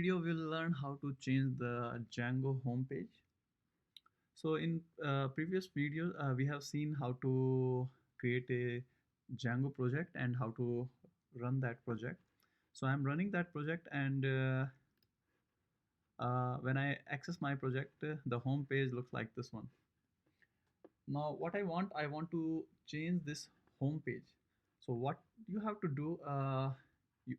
Video we'll learn how to change the Django homepage. So in previous videos, we have seen how to create a Django project and how to run that project. So I'm running that project, and when I access my project, the home page looks like this one. Now what I want to change this home page. So what you have to do, you,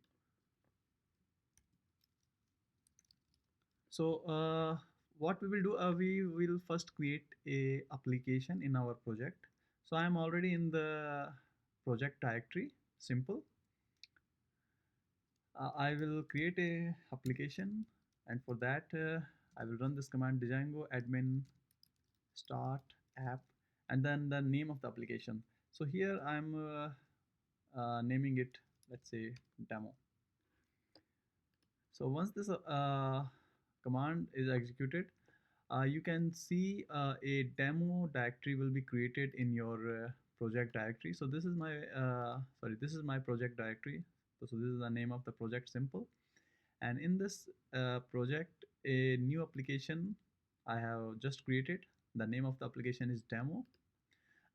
so what we will do, we will first create a application in our project. So I am already in the project directory. Simple. I will create a application, and for that I will run this command Django admin start app, and then the name of the application. So here I'm naming it, let's say, demo. So once this command is executed, you can see a demo directory will be created in your project directory. So this is my this is my project directory. So this is the name of the project, simple. And in this project, a new application I have just created. The name of the application is demo.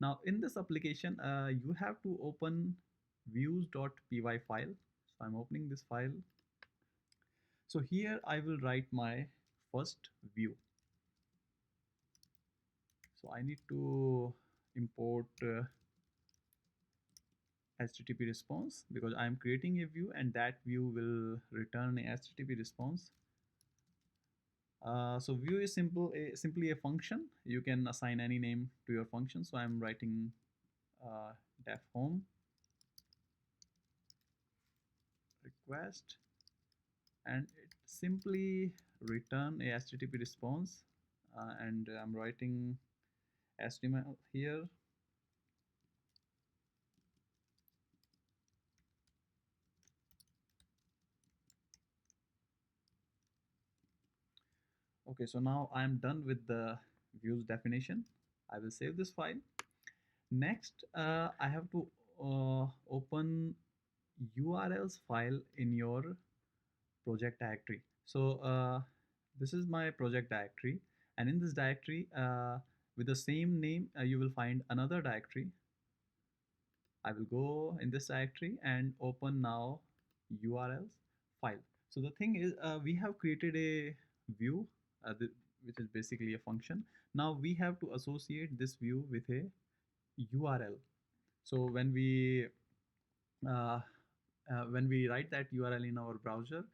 Now in this application, you have to open views.py file. So I'm opening this file. So here I will write my first view. So I need to import HTTP response because I am creating a view, and that view will return a HTTP response. So view is simply a function. You can assign any name to your function. So I'm writing def home request, and it simply return a HTTP response. And I'm writing HTML here. Okay, so now I'm done with the views definition. I will save this file. Next, I have to open URLs file in your project directory. So this is my project directory, and in this directory, with the same name, you will find another directory. I will go in this directory and open now URLs file. So the thing is, we have created a view, which is basically a function. Now we have to associate this view with a URL. So uh, when we write that URL in our browser,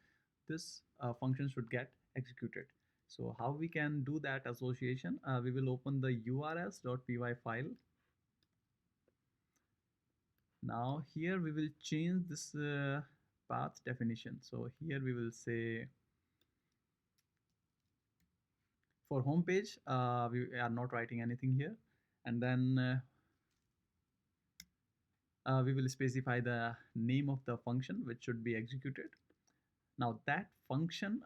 this function should get executed. So how we can do that association? We will open the urls.py file. Now here we will change this path definition. So here we will say for home page, we are not writing anything here, and then we will specify the name of the function which should be executed. Now that function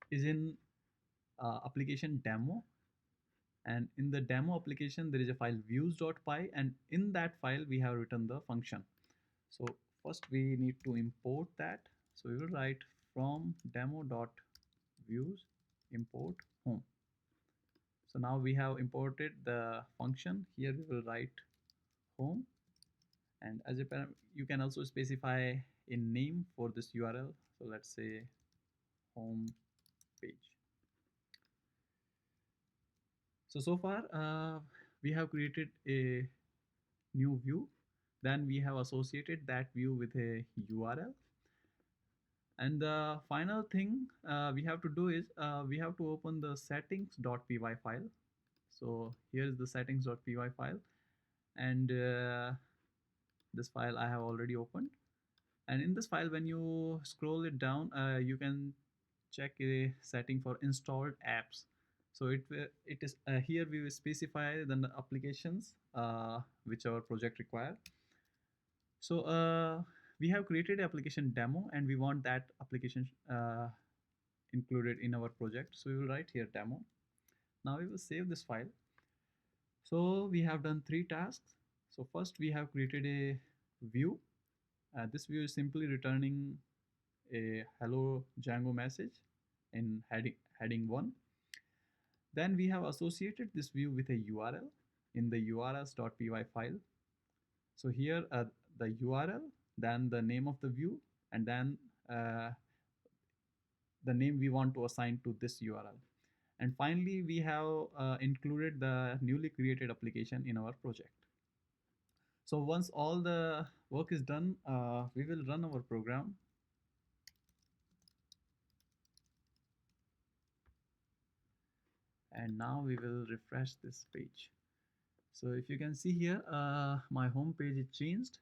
is in application demo, and in the demo application there is a file views.py, and in that file we have written the function. So first we need to import that. So we will write from demo.views import home. So now we have imported the function. Here we will write home, and as a parent you can also specify a name for this URL. So let's say home page. So far we have created a new view. Then we have associated that view with a URL. And the final thing we have to do is we have to open the settings.py file. So here is the settings.py file, and this file I have already opened. And in this file, when you scroll it down, you can check a setting for installed apps. So it is here we will specify the applications which our project require. So we have created an application demo, and we want that application included in our project. So we will write here demo. Now we will save this file. So we have done 3 tasks. So first we have created a view. This view is simply returning a hello Django message in heading 1. Then we have associated this view with a URL in the urls.py file. So here the URL, then the name of the view, and then uh, the name we want to assign to this URL. And finally, we have included the newly created application in our project. So once all the work is done, we will run our program. And now we will refresh this page. So if you can see here, my home page is changed.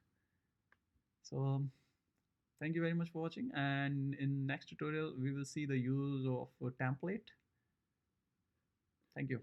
So thank you very much for watching. And in next tutorial, we will see the use of a template. Thank you.